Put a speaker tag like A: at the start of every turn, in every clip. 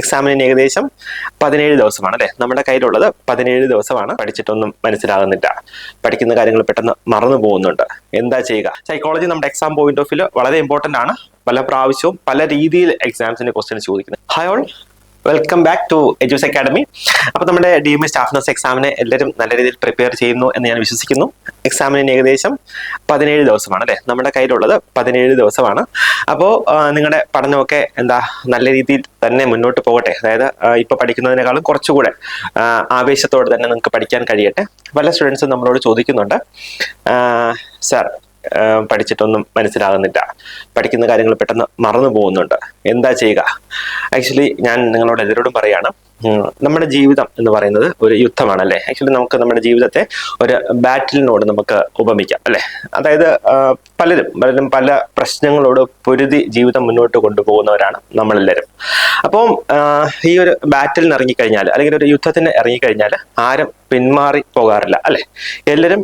A: എക്സാമിന് ഏകദേശം 17 ദിവസമാണ് അല്ലെ നമ്മുടെ കയ്യിലുള്ളത്. 17 ദിവസമാണ്. പഠിച്ചിട്ടൊന്നും മനസ്സിലാകുന്നില്ല, പഠിക്കുന്ന കാര്യങ്ങൾ പെട്ടെന്ന് മറന്നു പോകുന്നുണ്ട്, എന്താ ചെയ്യുക? സൈക്കോളജി നമ്മുടെ എക്സാം പോയിന്റ് ഓഫ് വ്യൂ വളരെ ഇമ്പോർട്ടന്റ് ആണ്. പല പ്രാവശ്യവും പല രീതിയിൽ എക്സാംസിന്റെ ക്വസ്റ്റ്യൻ ചോദിക്കുന്നത്. Hi all, welcome back to Eduz Academy. അപ്പോൾ നമ്മുടെ DME സ്റ്റാഫ് നഴ്സ് എക്സാമിനെ എല്ലാവരും നല്ല രീതിയിൽ പ്രിപ്പയർ ചെയ്യുന്നു എന്ന് ഞാൻ വിശ്വസിക്കുന്നു. എക്സാമിന് ഏകദേശം 17 ദിവസമാണ് അല്ലെ നമ്മുടെ കയ്യിലുള്ളത്. 17 ദിവസമാണ്. അപ്പോൾ നിങ്ങളുടെ പഠനമൊക്കെ നല്ല രീതിയിൽ തന്നെ മുന്നോട്ട് പോകട്ടെ. അതായത് ഇപ്പൊ പഠിക്കുന്നതിനേക്കാളും കുറച്ചുകൂടെ ആവേശത്തോടെ തന്നെ നിങ്ങൾക്ക് പഠിക്കാൻ കഴിയട്ടെ. പല സ്റ്റുഡൻസും നമ്മളോട് ചോദിക്കുന്നുണ്ട്, സർ പഠിച്ചിട്ടൊന്നും മനസ്സിലാകുന്നില്ല, പഠിക്കുന്ന കാര്യങ്ങൾ പെട്ടെന്ന് മറന്നു പോകുന്നുണ്ട്, എന്താ ചെയ്യുക? ആക്ച്വലി ഞാൻ നിങ്ങളോട് എല്ലാവരോടും പറയാണ്, നമ്മുടെ ജീവിതം എന്ന് പറയുന്നത് ഒരു യുദ്ധമാണല്ലേ. ആക്ച്വലി നമുക്ക് നമ്മുടെ ജീവിതത്തെ ഒരു ബാറ്റിലിനോട് നമുക്ക് ഉപമിക്കാം അല്ലെ. അതായത് പലരും പല പ്രശ്നങ്ങളോട് പൊരുതി ജീവിതം മുന്നോട്ട് കൊണ്ടുപോകുന്നവരാണ് നമ്മളെല്ലാവരും. അപ്പം ഈ ഒരു ബാറ്റിലിന് ഇറങ്ങിക്കഴിഞ്ഞാൽ അല്ലെങ്കിൽ ഒരു യുദ്ധത്തിന് ഇറങ്ങിക്കഴിഞ്ഞാൽ ആരും പിന്മാറി പോകാറില്ല അല്ലെ. എല്ലാവരും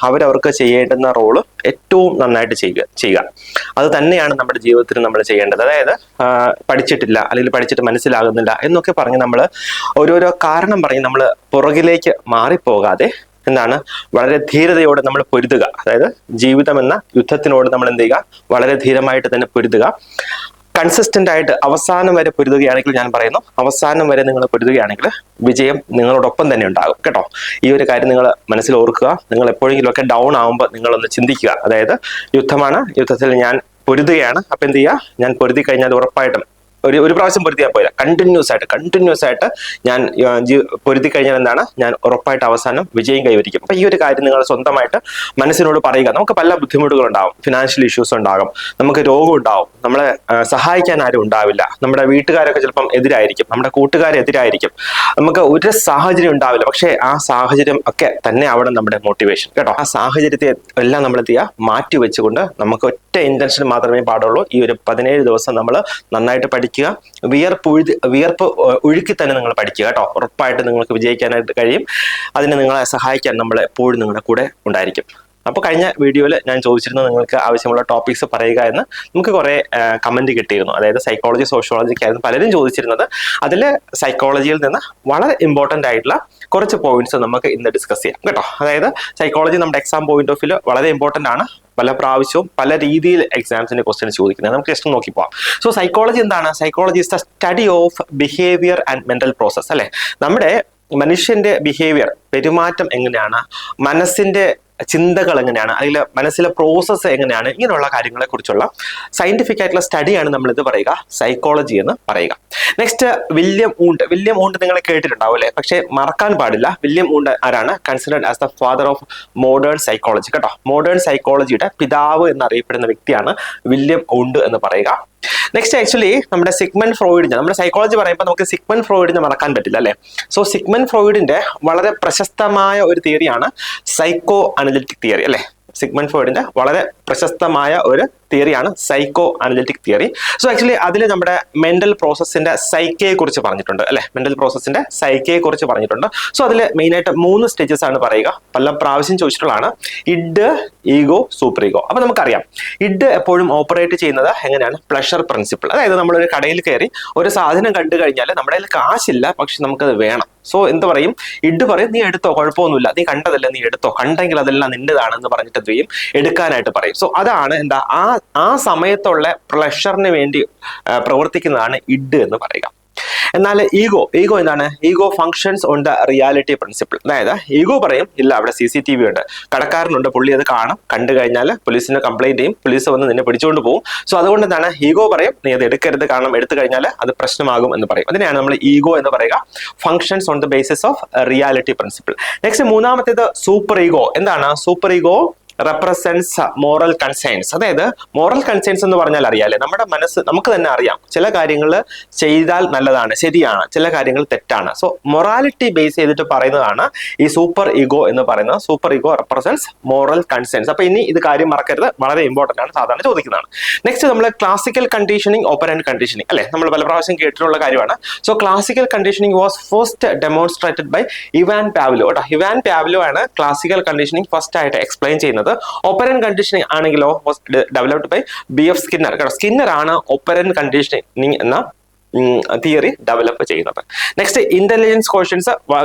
A: അവരവർക്ക് ചെയ്യേണ്ടുന്ന റോള് ഏറ്റവും നന്നായിട്ട് ചെയ്യുക. അത് തന്നെയാണ് നമ്മുടെ ജീവിതത്തിൽ നമ്മൾ ചെയ്യേണ്ടത്. അതായത് പഠിച്ചിട്ടില്ല അല്ലെങ്കിൽ പഠിച്ചിട്ട് മനസ്സിലാകുന്നില്ല എന്നൊക്കെ പറഞ്ഞ് നമ്മൾ ഓരോരോ കാരണം പറഞ്ഞ് നമ്മൾ പുറകിലേക്ക് മാറിപ്പോകാതെ വളരെ ധീരതയോടെ നമ്മൾ പൊരുതുക. അതായത് ജീവിതം എന്ന യുദ്ധത്തിനോട് നമ്മൾ എന്ത് ചെയ്യുക? വളരെ ധീരമായിട്ട് തന്നെ പൊരുതുക. കൺസിസ്റ്റന്റ് ആയിട്ട് അവസാനം വരെ പൊരുതുകയാണെങ്കിൽ, ഞാൻ പറയുന്നു, അവസാനം വരെ നിങ്ങൾ പൊരുതുകയാണെങ്കിൽ വിജയം നിങ്ങളോടൊപ്പം തന്നെ ഉണ്ടാകും കേട്ടോ. ഈ ഒരു കാര്യം നിങ്ങൾ മനസ്സിൽ ഓർക്കുക. നിങ്ങൾ എപ്പോഴെങ്കിലും ഒക്കെ ഡൗൺ ആകുമ്പോൾ നിങ്ങളൊന്ന് ചിന്തിക്കുക. അതായത് യുദ്ധമാണ്, യുദ്ധത്തിൽ ഞാൻ പൊരുതുകയാണ്. അപ്പൊ എന്ത് ചെയ്യുക? ഞാൻ പൊരുതി കഴിഞ്ഞാൽ ഉറപ്പായിട്ടും ഒരു പ്രാവശ്യം പൊരുത്തിയാൽ പോയില്ല, കണ്ടിന്യൂസ് ആയിട്ട് ഞാൻ പൊരുതി കഴിഞ്ഞാൽ ഞാൻ ഉറപ്പായിട്ട് അവസാനം വിജയം കൈവരിക്കും. അപ്പൊ ഈ ഒരു കാര്യം നിങ്ങൾ സ്വന്തമായിട്ട് മനസ്സിനോട് പറയുക. നമുക്ക് പല ബുദ്ധിമുട്ടുകൾ ഉണ്ടാവും, ഫിനാൻഷ്യൽ ഇഷ്യൂസ് ഉണ്ടാകും, നമുക്ക് രോഗം ഉണ്ടാവും, നമ്മളെ സഹായിക്കാൻ ആരും ഉണ്ടാവില്ല, നമ്മുടെ വീട്ടുകാരൊക്കെ ചിലപ്പം എതിരായിരിക്കും, നമ്മുടെ കൂട്ടുകാരെതിരായിരിക്കും, നമുക്ക് ഒരു സാഹചര്യം ഉണ്ടാവില്ല. പക്ഷേ ആ സാഹചര്യം ഒക്കെ തന്നെ അവിടെ നമ്മുടെ മോട്ടിവേഷൻ കേട്ടോ. ആ സാഹചര്യത്തെ എല്ലാം നമ്മൾ എന്ത് ചെയ്യുക? മാറ്റി വെച്ചുകൊണ്ട് നമുക്ക് ഒറ്റ ഇന്റൻഷൻ മാത്രമേ പാടുള്ളൂ. ഈ ഒരു 17 ദിവസം നമ്മൾ നന്നായിട്ട് പഠിക്കുക. വിയർപ്പ് ഒഴുക്കി തന്നെ നിങ്ങൾ പഠിക്കുക കേട്ടോ. ഉറപ്പായിട്ട് നിങ്ങൾക്ക് വിജയിക്കാനായിട്ട് കഴിയും. അതിനെ നിങ്ങളെ സഹായിക്കാൻ നമ്മൾ എപ്പോഴും നിങ്ങളുടെ കൂടെ ഉണ്ടായിരിക്കും. അപ്പോൾ കഴിഞ്ഞ വീഡിയോയിൽ ഞാൻ ചോദിച്ചിരുന്നു നിങ്ങൾക്ക് ആവശ്യമുള്ള ടോപ്പിക്സ് പറയുക എന്ന്. നമുക്ക് കുറേ കമന്റ് കിട്ടിയിരുന്നു. അതായത് സൈക്കോളജി, സോഷ്യോളജിക്ക് ആയിരുന്നു പലരും ചോദിച്ചിരുന്നത്. അതിൽ സൈക്കോളജിയിൽ നിന്ന് വളരെ ഇമ്പോർട്ടൻ്റ് ആയിട്ടുള്ള കുറച്ച് പോയിന്റ്സ് നമുക്ക് ഇന്ന് ഡിസ്കസ് ചെയ്യാം കേട്ടോ. അതായത് സൈക്കോളജി നമ്മുടെ എക്സാം പോയിന്റ് ഓഫ് വ്യൂ വളരെ ഇമ്പോർട്ടൻ്റ് ആണ്. പല പ്രാവശ്യവും പല രീതിയിൽ എക്സാംസിന്റെ ക്വസ്റ്റ്യൻ ചോദിക്കുന്നത്. നമുക്ക് ജസ്റ്റ് നോക്കി പോവാം. സോ സൈക്കോളജി എന്താണ്? Psychology is the study of behaviour and mental process അല്ലെ. നമ്മുടെ മനുഷ്യന്റെ ബിഹേവിയർ, പെരുമാറ്റം എങ്ങനെയാണ്, മനസ്സിന്റെ ചിന്തകൾ എങ്ങനെയാണ്, അല്ലെങ്കിൽ മനസ്സിലെ പ്രോസസ്സ് എങ്ങനെയാണ്, ഇങ്ങനെയുള്ള കാര്യങ്ങളെ കുറിച്ചുള്ള സയന്റിഫിക് ആയിട്ടുള്ള സ്റ്റഡിയാണ് നമ്മൾ ഇത് പറയുക സൈക്കോളജി എന്ന് പറയുക. നെക്സ്റ്റ് വില്യം ഊണ്ട് നിങ്ങൾ കേട്ടിട്ടുണ്ടാവും അല്ലെ. പക്ഷെ മറക്കാൻ പാടില്ല, വില്യം ഊണ്ട് ആരാണ്? Considered as the father of modern psychology കേട്ടോ. മോഡേൺ സൈക്കോളജിയുടെ പിതാവ് എന്നറിയപ്പെടുന്ന വ്യക്തിയാണ് വില്യം ഊണ്ട് എന്ന് പറയുക. നെക്സ്റ്റ് ആക്ച്വലി നമ്മുടെ സിഗ്മണ്ട് ഫ്രോയിഡിനെ, നമ്മുടെ സൈക്കോളജി പറയുമ്പോൾ നമുക്ക് സിഗ്മണ്ട് ഫ്രോയിഡിനെ മറക്കാൻ പറ്റില്ല അല്ലെ. സോ സിഗ്മണ്ട് ഫ്രോയിഡിന്റെ വളരെ പ്രശസ്തമായ ഒരു തിയറിയാണ് സൈക്കോ അനലിറ്റിക് തിയറി അല്ലെ. സിഗ്മണ്ട് ഫ്രോയിഡിന്റെ വളരെ പ്രശസ്തമായ ഒരു തിയറിയാണ് psycho analytic theory. So actually അതിൽ നമ്മുടെ മെന്റൽ പ്രോസസ്സിന്റെ സൈക്കയെ കുറിച്ച് പറഞ്ഞിട്ടുണ്ട് അല്ലെ. മെന്റൽ പ്രോസസ്സിന്റെ സൈക്കയെ കുറിച്ച് പറഞ്ഞിട്ടുണ്ട്. സോ അതിൽ മെയിനായിട്ട് 3 സ്റ്റേജസ് ആണ് പറയുക. പല പ്രാവശ്യം ചോദിച്ചിട്ടുള്ളതാണ്. Id, ego, super ego. അപ്പൊ നമുക്കറിയാം ഇഡ് എപ്പോഴും ഓപ്പറേറ്റ് ചെയ്യുന്നത് എങ്ങനെയാണ്? Pleasure principle. അതായത് നമ്മളൊരു കടയിൽ കയറി ഒരു സാധനം കണ്ടു കഴിഞ്ഞാൽ നമ്മുടെ കയ്യിൽ കാശില്ല, പക്ഷെ നമുക്കത് വേണം. സോ എന്ത് പറയും? ഇഡ് പറയും, നീ എടുത്തോ, കുഴപ്പമൊന്നുമില്ല, നീ കണ്ടതല്ല, നീ എടുത്തോ, കണ്ടെങ്കിൽ അതെല്ലാം നിന്റേതാണെന്ന് പറഞ്ഞിട്ട് എന്ത് ചെയ്യും? എടുക്കാനായിട്ട് പറയും. സോ അതാണ് ആ സമയത്തുള്ള പ്ലഷറിന് വേണ്ടി പ്രവർത്തിക്കുന്നതാണ് ഇഡ് എന്ന് പറയുക. എന്നാൽ ഈഗോ എന്താണ്? Ego functions on the reality principle. അതായത് ഈഗോ പറയും, ഇല്ല അവിടെ CCTV ഉണ്ട്, കടക്കാരനുണ്ട്, പുള്ളി അത് കാണും, കണ്ടു കഴിഞ്ഞാൽ പോലീസിന് കംപ്ലൈന്റ് ചെയ്യും, പോലീസ് വന്ന് നിന്നെ പിടിച്ചുകൊണ്ട് പോകും. സോ അതുകൊണ്ട് എന്താണ്? ഈഗോ പറയും, നീ അത് എടുക്കരുത്, കാരണം എടുത്തു കഴിഞ്ഞാൽ അത് പ്രശ്നമാകും എന്ന് പറയും. അതിനെയാണ് നമ്മൾ ഈഗോ എന്ന് പറയുക. Functions on the basis of reality principle. Next മൂന്നാമത്തേത് സൂപ്പർ ഈഗോ. എന്താണ് super ego? Represents moral concerns. അതായത് മോറൽ കൺസേൺസ് എന്ന് പറഞ്ഞാൽ അറിയാലേ, നമ്മുടെ മനസ്സ് നമുക്ക് തന്നെ അറിയാം ചില കാര്യങ്ങൾ ചെയ്താൽ നല്ലതാണ്, ശരിയാണ്, ചില കാര്യങ്ങൾ തെറ്റാണ്. സോ മൊറാലിറ്റി ബേസ് ചെയ്തിട്ട് പറയുന്നതാണ് ഈ സൂപ്പർ ഈഗോ എന്ന് പറയുന്നത്. Super ego represents moral concerns. അപ്പൊ ഇനി ഇത് കാര്യം മറക്കരുത്, വളരെ ഇമ്പോർട്ടന്റ് ആണ്, സാധാരണ ചോദിക്കുന്നതാണ്. നെക്സ്റ്റ് നമ്മൾ ക്ലാസിക്കൽ കണ്ടീഷനിങ്, ഓപ്പറന്റ് കണ്ടീഷനിങ് അല്ലെ. നമ്മൾ പല പ്രാവശ്യം കേട്ടിട്ടുള്ള കാര്യമാണ്. So classical conditioning was first demonstrated by Ivan Pavlov കേട്ടോ. ഇവാൻ പാവ്ലോ ആണ് ക്ലാസിക്കൽ കണ്ടീഷനിങ് ഫസ്റ്റ് ആയിട്ട് എക്സ്പ്ലെയിൻ ചെയ്യുന്നത്. ഓപ്പറന്റ് കണ്ടീഷനിങ് ആണെങ്കിലോ ഡെവലപ്ഡ് ബൈ BF സ്കിന്നർ കേട്ടോ. സ്കിന്നർ ആണ് ഓപ്പറന്റ് കണ്ടീഷനിങ് എന്ന തിയറി ഡെവലപ്പ് ചെയ്യുന്നത്. നെക്സ്റ്റ് ഇന്റലിജൻസ്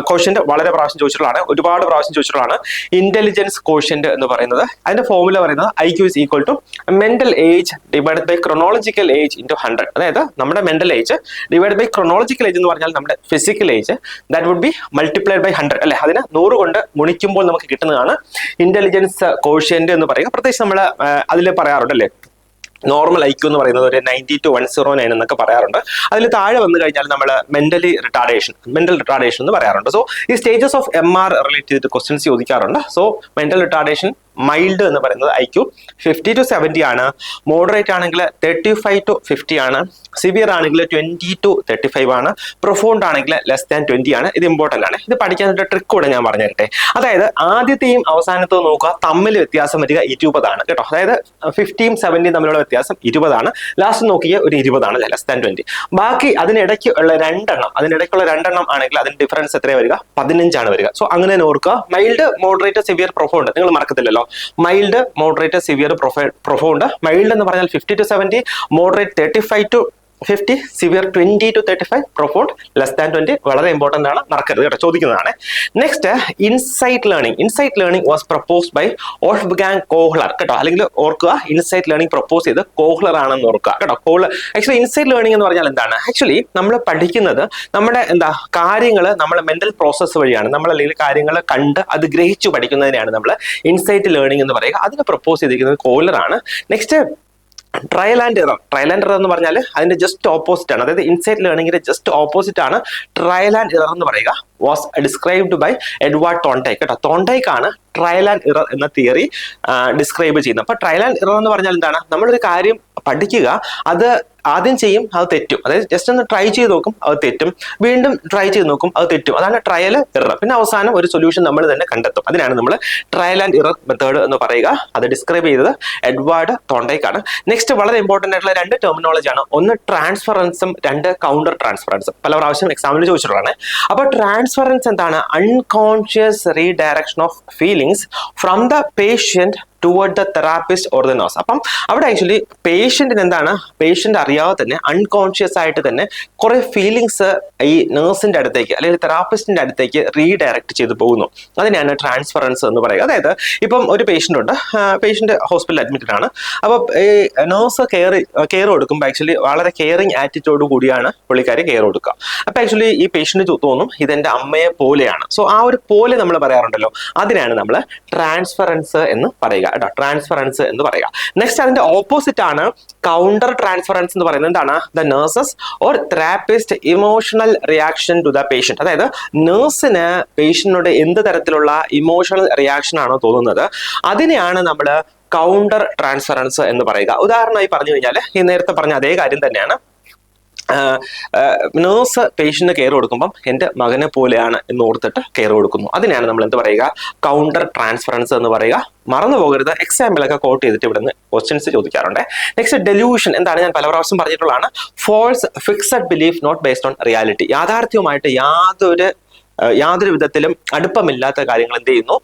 A: ക്വോഷ്യന്റ് വളരെ പ്രാവശ്യം ചോദിച്ചിട്ടുള്ളതാണ്, ഒരുപാട് പ്രാവശ്യം ചോദിച്ചിട്ടുള്ളതാണ്. ഇന്റലിജൻസ് ക്വോഷ്യന്റ് എന്ന് പറയുന്നത് അതിന്റെ ഫോർമുല പറയുന്നത് IQ is equal to mental age divided by chronological age into 100. അതായത് നമ്മുടെ mental age divide by chronological age എന്ന് പറഞ്ഞാൽ നമ്മുടെ physical age, that would be multiplied by 100 അല്ലെ. അതിനെ 100 കൊണ്ട് ഗുണിക്കുമ്പോൾ നമുക്ക് കിട്ടുന്നതാണ് ഇന്റലിജൻസ് ക്വോഷ്യന്റ് എന്ന് പറയുക. പ്രത്യേകിച്ച് നമ്മൾ അതിൽ പറയാറുണ്ട് അല്ലേ, നോർമൽ IQ എന്ന് പറയുന്നത് ഒരു 90 to 109 എന്നൊക്കെ പറയാറുണ്ട്. അതിൽ താഴെ വന്നു കഴിഞ്ഞാൽ നമ്മൾ മെന്റൽ റിട്ടാർഡേഷൻ എന്ന് പറയാറുണ്ട്. സോ ഈ സ്റ്റേജസ് ഓഫ് MR റിലേറ്റ് ചെയ്തിട്ട് ക്വസ്റ്റ്യൻസ് ചോദിക്കാറുണ്ട്. സോ മെന്റൽ റിട്ടാർഡേഷൻ മൈൽഡ് എന്ന് പറയുന്നത് IQ 50 to 70 ആണ്, മോഡറേറ്റ് ആണെങ്കിൽ 35 to 50 ആണ്, സിവിയർ ആണെങ്കിൽ 20 to 35 ആണ്, പ്രൊഫൗണ്ട് ആണെങ്കിൽ <20 ആണ്. ഇത് ഇമ്പോർട്ടന്റ് ആണ്. ഇത് പഠിക്കാൻ ഒരു ട്രിക്ക് കൂടെ ഞാൻ പറഞ്ഞു തരട്ടെ. അതായത് ആദ്യത്തെയും അവസാനത്തെയും നോക്കുക, തമ്മിൽ വ്യത്യാസം വരിക 20 ആണ് കേട്ടോ. അതായത് 50യും 70യും തമ്മിലുള്ള വ്യത്യാസം 20 ആണ്. ലാസ്റ്റ് നോക്കിയ ഒരു 20 ആണ്, <20. ബാക്കി അതിനിടയ്ക്കുള്ള രണ്ടെണ്ണം ആണെങ്കിൽ അതിന്റെ ഡിഫറൻസ് എത്രയാണ് വരിക? 15 ആണ് വരിക. സോ അങ്ങനെ തന്നെ ഓർക്കുക. മൈൽഡ്, മോഡറേറ്റ്, സിവിയർ, പ്രൊഫൗണ്ട് നിങ്ങൾ മറക്കത്തില്ലല്ലോ. Mild, moderate, severe, profound. Mild എന്ന് പറഞ്ഞാൽ 50 to 70, moderate 35 to 50, severe 20 to 35, profound <20. വളരെ ഇമ്പോർട്ടന്റ് ആണ്, മറക്കരുത് കേട്ടോ, ചോദിക്കുന്നതാണ്. Next insight learning was proposed by Wolfgang Kohler കേട്ടോ. അല്ലെങ്കിൽ ഓർക്കുക, ഇൻസൈറ്റ് ലേണിംഗ് പ്രപ്പോസ് ചെയ്ത് കോഹ്ലർ ആണെന്ന് ഓർക്കുക കേട്ടോ. ആക്ച്വലി ഇൻസൈറ്റ് ലേണിംഗ് എന്ന് പറഞ്ഞാൽ എന്താണ്? ആക്ച്വലി നമ്മൾ പഠിക്കുന്നത് നമ്മുടെ കാര്യങ്ങൾ നമ്മുടെ മെന്റൽ പ്രോസസ്സ് വഴിയാണ്. നമ്മൾ അല്ലെങ്കിൽ കാര്യങ്ങൾ കണ്ട് അത് ഗ്രഹിച്ചു പഠിക്കുന്നതിനെയാണ് നമ്മൾ ഇൻസൈറ്റ് ലേണിംഗ് എന്ന് പറയുക. അതിന് പ്രപ്പോസ് ചെയ്തിരിക്കുന്നത് കോഹ്ലർ ആണ്. നെക്സ്റ്റ് ട്രയൽ ആൻഡ് എറർ എന്ന് പറഞ്ഞാൽ അതിന്റെ ജസ്റ്റ് ഓപ്പോസിറ്റ് ആണ്. അതായത് ഇൻസൈറ്റ് ലേണിംഗിന്റെ ജസ്റ്റ് ഓപ്പോസിറ്റ് ആണ് ട്രയൽ ആൻഡ് എറർ എന്ന് പറയുക. Was described by Edward Thorndike കേട്ടോ. തോണ്ടൈക്ക് ആണ് ട്രയൽ ആൻഡ് എറർ എന്ന തിയറി ഡിസ്ക്രൈബ് ചെയ്യുന്നത്. അപ്പൊ ട്രയൽ ആൻഡ് എറർ എന്ന് പറഞ്ഞാൽ എന്താണ്? നമ്മളൊരു കാര്യം പഠിക്കുക, അത് ആദ്യം ചെയ്യും, അത് തെറ്റും. അതായത് ജസ്റ്റ് ഒന്ന് ട്രൈ ചെയ്ത് നോക്കും, അത് തെറ്റും, വീണ്ടും ട്രൈ ചെയ്ത് നോക്കും, അത് തെറ്റും. അതാണ് ട്രയൽ എറർ. പിന്നെ അവസാനം ഒരു സൊല്യൂഷൻ നമ്മൾ തന്നെ കണ്ടെത്തും. അതിനാണ് നമ്മൾ ട്രയൽ ആൻഡ് എറർ മെത്തേഡ് എന്ന് പറയുക. അത് ഡിസ്ക്രൈബ് ചെയ്തത് എഡ്വാർഡ് തോണ്ടൈക്ക് ആണ്. നെക്സ്റ്റ് വളരെ ഇമ്പോർട്ടന്റ് ആയിട്ടുള്ള രണ്ട് ടെർമിനോളജി ആണ്. ഒന്ന് ട്രാൻസ്ഫറൻസും, രണ്ട് കൗണ്ടർ ട്രാൻസ്ഫറൻസും. പല പ്രാവശ്യം എക്സാമിൽ ചോദിച്ചിട്ടുള്ളതാണ്. അപ്പൊ ട്രാൻസ്ഫറൻസ് എന്താണ്? Unconscious redirection of feelings from the patient toward the therapist or the nurse. അപ്പം അവിടെ ആക്ച്വലി പേഷ്യന്റിന് എന്താണ്, പേഷ്യന്റ് അറിയാതെ തന്നെ അൺകോൺഷ്യസ് ആയിട്ട് തന്നെ കുറെ ഫീലിങ്സ് ഈ നഴ്സിന്റെ അടുത്തേക്ക് അല്ലെങ്കിൽ തെറാപ്പിസ്റ്റിന്റെ അടുത്തേക്ക് റീഡയറക്ട് ചെയ്ത് പോകുന്നു. അതിനെയാണ് ട്രാൻസ്ഫറൻസ് എന്ന് പറയുക. അതായത് ഇപ്പം ഒരു പേഷ്യന്റ് ഉണ്ട്, പേഷ്യന്റ് ഹോസ്പിറ്റലിൽ അഡ്മിറ്റഡ് ആണ്. അപ്പോൾ ഈ നഴ്സ് കെയർ കൊടുക്കുമ്പോൾ ആക്ച്വലി വളരെ കെയറിങ് ആറ്റിറ്റ്യൂഡ് കൂടിയാണ് പുള്ളിക്കാരി കെയർ കൊടുക്കുക. അപ്പൊ ആക്ച്വലി ഈ പേഷ്യന്റ് തോന്നും ഇതെന്റെ അമ്മയെ പോലെയാണ്. സോ ആ ഒരു പോലെ നമ്മൾ പറയാറുണ്ടല്ലോ, അതിനാണ് നമ്മൾ ട്രാൻസ്ഫറൻസ് എന്ന് പറയുക. ട്രാൻസ്ഫറൻസ് എന്ന് പറയുക. നെക്സ്റ്റ് അതിന്റെ ഓപ്പോസിറ്റ് ആണ് കൗണ്ടർ ട്രാൻസ്ഫറൻസ് എന്ന് പറയുന്നത്. എന്താണ്? The nurses or therapist emotional reaction to the patient. അതായത് നഴ്സിന് പേഷ്യന്റിനോട് എന്ത് തരത്തിലുള്ള ഇമോഷണൽ റിയാക്ഷൻ ആണോ തോന്നുന്നത്, അതിനെയാണ് നമ്മൾ കൗണ്ടർ ട്രാൻസ്ഫറൻസ് എന്ന് പറയുക. ഉദാഹരണമായി പറഞ്ഞു കഴിഞ്ഞാൽ ഈ നേരത്തെ പറഞ്ഞ അതേ കാര്യം തന്നെയാണ്. നേഴ്സ് പേഷ്യന്റിന് കെയർ കൊടുക്കുമ്പം എൻ്റെ മകനെ പോലെയാണ് എന്ന് ഓർത്തിട്ട് കെയർ കൊടുക്കുന്നു. അതിനാണ് നമ്മൾ എന്ത് പറയുക? കൗണ്ടർ ട്രാൻസ്ഫറൻസ് എന്ന് പറയുക. മറന്നു പോകരുത്, എക്സാമ്പിളൊക്കെ കോട്ട് ചെയ്തിട്ട് ഇവിടെ നിന്ന് ക്വസ്റ്റ്യൻസ് ചോദിക്കാറുണ്ട്. നെക്സ്റ്റ് ഡെലൂഷൻ എന്താണ്? ഞാൻ പല പ്രാവശ്യം പറഞ്ഞിട്ടുള്ളതാണ്. False fixed belief not based on reality. യാഥാർത്ഥ്യവുമായിട്ട് യാതൊരു വിധത്തിലും അടുപ്പമില്ലാത്ത കാര്യങ്ങൾ എന്ത് ചെയ്യുന്നു?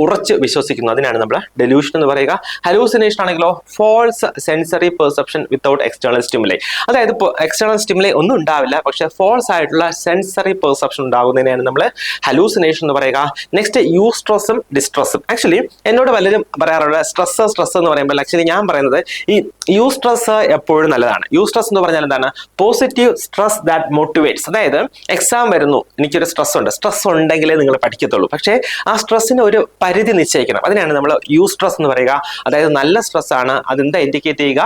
A: ഉറച്ച് വിശ്വസിക്കുന്നു. അതിനാണ് നമ്മൾ ഡെലൂഷൻ എന്ന് പറയുക. ഹലൂസിനേഷൻ ആണെങ്കിലോ false sensory perception without external stimuli. അതായത് ഇപ്പോൾ എക്സ്റ്റേണൽ സ്റ്റിമുലൈ ഒന്നും ഉണ്ടാവില്ല, പക്ഷെ ഫോൾസ് ആയിട്ടുള്ള സെൻസറി പെർസെപ്ഷൻ ഉണ്ടാകുന്നതിനെയാണ് നമ്മൾ ഹലൂസിനേഷൻ എന്ന് പറയുക. നെക്സ്റ്റ് യൂസ്ട്രസും ഡിസ്ട്രസും. ആക്ച്വലി എന്നോട് പലരും പറയാറുള്ള സ്ട്രെസ് എന്ന് പറയുമ്പോൾ ആക്ച്വലി ഞാൻ പറയുന്നത് ഈ യൂസ്ട്രസ് എപ്പോഴും നല്ലതാണ്. യൂസ്ട്രസ് എന്ന് പറഞ്ഞാൽ എന്താണ്? Positive stress that motivates. അതായത് എക്സാം വരുന്നു, എനിക്കൊരു സ്ട്രെസ് ഉണ്ട്, സ്ട്രെസ് ഉണ്ടെങ്കിലേ നിങ്ങൾ പഠിക്കത്തുള്ളൂ. പക്ഷേ ആ സ്ട്രെസ്സിന് ഒരു പരിധി നിശ്ചയിക്കണം. അതിനാണ് നമ്മൾ യൂസ്ട്രസ് എന്ന് പറയുക. അതായത് നല്ല സ്ട്രെസ് ആണ്, അതെന്താ ഇൻഡിക്കേറ്റ് ചെയ്യുക?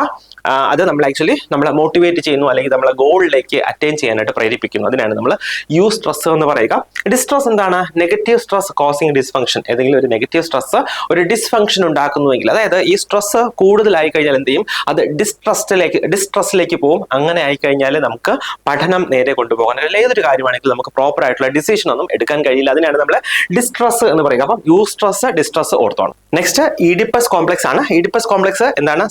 A: അത് നമ്മൾ ആക്ച്വലി നമ്മളെ മോട്ടിവേറ്റ് ചെയ്യുന്നു, അല്ലെങ്കിൽ നമ്മളെ ഗോളിലേക്ക് അറ്റൈൻ ചെയ്യാനായിട്ട് പ്രേരിപ്പിക്കുന്നു. അതിനാണ് നമ്മൾ യൂസ്ട്രസ് എന്ന് പറയുക. ഡിസ്ട്രസ് എന്താണ്? Negative stress causing dysfunction. ഏതെങ്കിലും ഒരു നെഗറ്റീവ് സ്ട്രെസ് ഒരു ഡിസ്ഫങ്ഷൻ ഉണ്ടാക്കുന്നുവെങ്കിൽ, അതായത് ഈ സ്ട്രെസ് കൂടുതലായി കഴിഞ്ഞാൽ എന്ത് ചെയ്യും? അത് ഡിസ്ട്രസ്സിലേക്ക് പോകും. അങ്ങനെ ആയിക്കഴിഞ്ഞാൽ നമുക്ക് പഠനം നേരെ കൊണ്ടുപോകാൻ, അല്ലെങ്കിൽ ഏതൊരു കാര്യമാണെങ്കിലും നമുക്ക് പ്രോപ്പർ ആയിട്ടുള്ള ഡിസിഷൻ ഒന്നും എടുക്കാൻ കഴിയില്ല. അതിനാണ് നമ്മൾ ഡിസ്ട്രസ് എന്ന് പറയുക. അപ്പം യൂസ്ട്രസ്, ഡിസ്ട്രസ് ഓർത്തോണം. നെക്സ്റ്റ് ഈഡിപ്പസ് കോംപ്ലക്സ് ആണ്. ഈഡിപ്പസ് കോംപ്ലക്സ് എന്താണ്?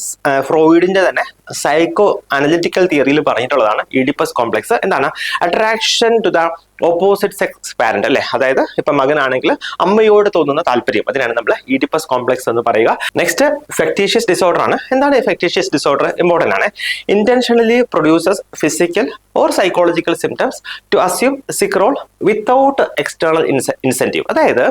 A: ഫ്രോയിഡിന്റെ തന്നെ സൈക്കോ അനലിറ്റിക്കൽ തിയറിയിൽ പറഞ്ഞിട്ടുള്ളതാണ്. ഈഡിപ്പസ് കോംപ്ലക്സ് എന്താണ്? Attraction to the opposite sex parent അല്ലെ. അതായത് ഇപ്പൊ മകനാണെങ്കിൽ അമ്മയോട് തോന്നുന്ന താല്പര്യം, അതിനാണ് നമ്മൾ ഈഡിപ്പസ് കോംപ്ലക്സ് എന്ന് പറയുക. നെക്സ്റ്റ് ഫെക്ടീഷ്യസ് ഡിസോർഡർ ആണ്. എന്താണ് ഫെക്ടീഷ്യസ് ഡിസോർഡർ? ഇമ്പോർട്ടന്റ് ആണ്. Intentionally produces physical or psychological symptoms to assume sick role without external incentive. അതായത്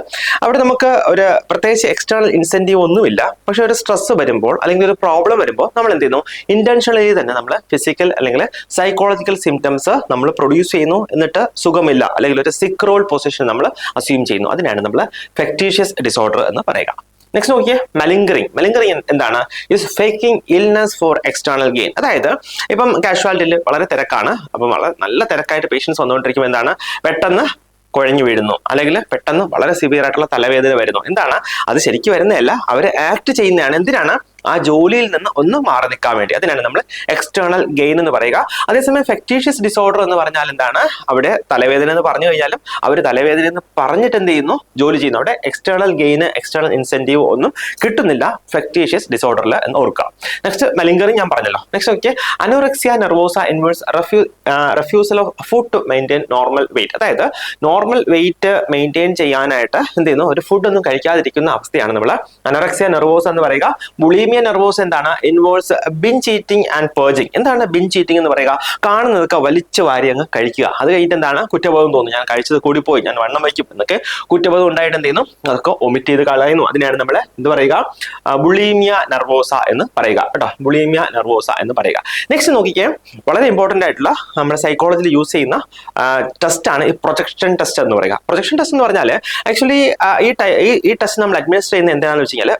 A: അവിടെ നമുക്ക് ഒരു പ്രത്യേകിച്ച് എക്സ്റ്റേണൽ ഇൻസെന്റീവ് ഒന്നുമില്ല, പക്ഷെ ഒരു സ്ട്രെസ് വരുമ്പോൾ അല്ലെങ്കിൽ ഒരു പ്രോബ്ലം വരുമ്പോൾ നമ്മൾ എന്ത് ചെയ്യുന്നു, ഇന്റൻഷനലി തന്നെ നമ്മൾ ഫിസിക്കൽ അല്ലെങ്കിൽ സൈക്കോളജിക്കൽ സിംറ്റംസ് നമ്മൾ പ്രൊഡ്യൂസ് ചെയ്യുന്നു, എന്നിട്ട് സുഖമില്ല അല്ലെങ്കിൽ ഒരു സിക്ക് റോൾ പൊസിഷൻ നമ്മൾ അസ്യൂം ചെയ്യുന്നു. അതിനാണ് നമ്മൾ ഫെക്ടീഷ്യസ് ഡിസോർഡർ എന്ന് പറയുക. നെക്സ്റ്റ് നോക്കിയേ, മെലിംഗറിങ്. മെലിംഗറിങ് എന്താണ്? Is faking illness four external gain. അതായത് ഇപ്പം കാഷ്വാലിറ്റിയിൽ വളരെ തിരക്കാണ്, അപ്പം വളരെ നല്ല തിരക്കായിട്ട് പേഷ്യൻസ് വന്നുകൊണ്ടിരിക്കുമ്പോൾ എന്താണ്, പെട്ടെന്ന് കുഴഞ്ഞു വീഴുന്നു, അല്ലെങ്കിൽ പെട്ടെന്ന് വളരെ സിവിയർ ആയിട്ടുള്ള തലവേദന വരുന്നു. എന്താണ് അത്? ശരിക്കും വരുന്നതല്ല, അവർ ആക്ട് ചെയ്യുന്നതാണ്. എന്തിനാണ്? ആ ജോലിയിൽ നിന്ന് ഒന്ന് മാറി നിൽക്കാൻ വേണ്ടി. അതിനാണ് നമ്മൾ എക്സ്റ്റേണൽ ഗെയിൻ എന്ന് പറയുക. അതേസമയം ഫെക്ടീഷ്യസ് ഡിസോർഡർ എന്ന് പറഞ്ഞാൽ എന്താണ്? അവിടെ തലവേദന എന്ന് പറഞ്ഞു കഴിഞ്ഞാലും അവർ തലവേദന എന്ന് പറഞ്ഞിട്ട് എന്ത് ചെയ്യുന്നു, ജോലി ചെയ്യുന്നു. അവിടെ എക്സ്റ്റേണൽ ഗെയിന്, എക്സ്റ്റേണൽ ഇൻസെന്റീവ് ഒന്നും കിട്ടുന്നില്ല ഫെക്ടീഷ്യസ് ഡിസോർഡറിൽ എന്ന് ഓർക്കുക. നെക്സ്റ്റ് മെലിംഗറിങ് ഞാൻ പറഞ്ഞല്ലോ. നെക്സ്റ്റ് നോക്കിയേ, anorexia nervosa inverse refusal of food to maintain normal weight. അതായത് നോർമൽ വെയിറ്റ് മെയിൻറ്റെയിൻ ചെയ്യാനായിട്ട് എന്ത് ചെയ്യുന്നു, ഒരു ഫുഡ് ഒന്നും കഴിക്കാതിരിക്കുന്ന അവസ്ഥയാണ് നമ്മൾ അനോറെക്സിയ നെർവോസ എന്ന് പറയുക. ബുളീമിയ നെർവോസ് എന്താണ്? Involves binge eating and purging. എന്താണ് ബിഞ്ച് ഈറ്റിംഗ് എന്ന് പറയുക? കാണുന്നതൊക്കെ വലിച്ചു വാരി അങ്ങ് കഴിക്കുക. അത് കഴിഞ്ഞിട്ട് എന്താണ്, കുറ്റബോധം തോന്നുന്നു, ഞാൻ കഴിച്ചത് കൂടിപ്പോയി, ഞാൻ വണ്ണം വയ്ക്കും എന്നൊക്കെ കുറ്റബോധം ഉണ്ടായിട്ട് എന്ത് ചെയ്യുന്നു, അതൊക്കെ ഒമിറ്റ് ചെയ്ത് കളയുന്നു. അതിനാണ് നമ്മൾ എന്ത് പറയുക, ബുളീമിയ നെർവോസ എന്ന് പറയുക കേട്ടോ, ബുളീമിയ നെർവോസ എന്ന് പറയുക. നെക്സ്റ്റ് നോക്കിക്കേ, വളരെ ഇമ്പോർട്ടന്റ് ആയിട്ടുള്ള നമ്മുടെ സൈക്കോളജിയിൽ യൂസ് ചെയ്യുന്ന ടെസ്റ്റ് ആണ് ഈ പ്രൊജക്ഷൻ ടെസ്റ്റ് എന്ന് പറയുക. പ്രൊജക്ഷൻ ടെസ്റ്റ് എന്ന് പറഞ്ഞാൽ ആക്ച്വലി ഈ ടെസ്റ്റ് നമ്മൾ അഡ്മിനിസ്റ്റർ ചെയ്യുന്നത് എന്താണെന്ന് വെച്ച് കഴിഞ്ഞാൽ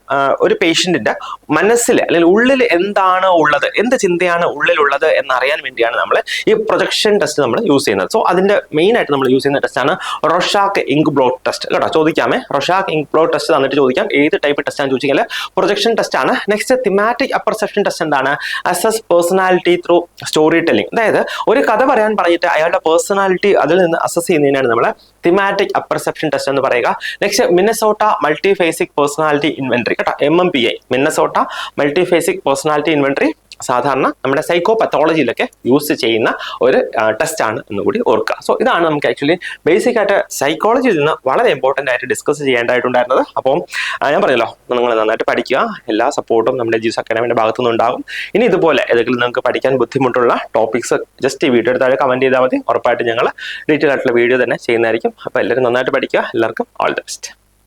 A: ഒരു പേഷ്യന്റിന്റെ മനസ്സിൽ അല്ലെങ്കിൽ ഉള്ളിൽ എന്താണ് ഉള്ളത്, എന്ത് ചിന്തയാണ് ഉള്ളിലുള്ളത് എന്നറിയാൻ വേണ്ടിയാണ് നമ്മൾ ഈ പ്രൊജക്ഷൻ ടെസ്റ്റ് നമ്മൾ യൂസ് ചെയ്യുന്നത്. സോ അതിന്റെ മെയിൻ ആയിട്ട് നമ്മൾ യൂസ് ചെയ്യുന്ന ടെസ്റ്റ് ആണ് റൊഷാക്ക് ഇങ്ക് ബ്ലോട്ട് ടെസ്റ്റ് കേട്ടോ. ചോദിക്കാമേ, റൊഷാക്ക് ഇങ്ക് ബ്ലോട്ട് ടെസ്റ്റ് തന്നിട്ട് ചോദിക്കാം ഏത് ടൈപ്പ് ടെസ്റ്റ് ആണെന്ന് ചോദിച്ചാൽ പ്രൊജക്ഷൻ ടെസ്റ്റ് ആണ്. നെക്സ്റ്റ് തിമാറ്റിക് അപ്പർസെപ്ഷൻ ടെസ്റ്റ് എന്താണ്? Assess personality through story telling. അതായത് ഒരു കഥ പറയാൻ പറഞ്ഞിട്ട് അയാളുടെ പേഴ്സണാലിറ്റി അതിൽ നിന്ന് അസസ് ചെയ്യുന്നതിനാണ് നമ്മൾ തിമാറ്റിക് അപ്പർസെപ്ഷൻ ടെസ്റ്റ് എന്ന് പറയുക. Next Minnesota multiphasic personality inventory കേട്ടോ, MMPI, Minnesota multiphasic personality inventory. സാധാരണ നമ്മുടെ സൈക്കോ പത്തോളജിയിലൊക്കെ യൂസ് ചെയ്യുന്ന ഒരു ടെസ്റ്റ് ആണ് എന്നുകൂടി ഓർക്കുക. സോ ഇതാണ് നമുക്ക് ആക്ച്വലി ബേസിക് ആയിട്ട് സൈക്കോളജിയിൽ നിന്ന് വളരെ ഇമ്പോർട്ടന്റ് ആയിട്ട് ഡിസ്കസ് ചെയ്യേണ്ടതായിട്ടുണ്ടായിരുന്നത്. അപ്പം ഞാൻ പറഞ്ഞല്ലോ, നിങ്ങൾ നന്നായിട്ട് പഠിക്കുക. എല്ലാ സപ്പോർട്ടും നമ്മുടെ ജിസ് അക്കാഡമിയുടെ ഭാഗത്തു നിന്നുണ്ടാകും. ഇനി ഇതുപോലെ ഏതെങ്കിലും നിങ്ങൾക്ക് പഠിക്കാൻ ബുദ്ധിമുട്ടുള്ള ടോപ്പിക്സ് ജസ്റ്റ് ഈ വീഡിയോ താഴെ കമന്റ് ചെയ്താൽ മതി. ഉറപ്പായിട്ട് ഞങ്ങൾ ഡീറ്റെയിൽ ആയിട്ടുള്ള വീഡിയോ തന്നെ ചെയ്യുന്നതായിരിക്കും. അപ്പോൾ എല്ലാവരും നന്നായിട്ട് പഠിക്കുക. എല്ലാവർക്കും ഓൾ ദി ബെസ്റ്റ്.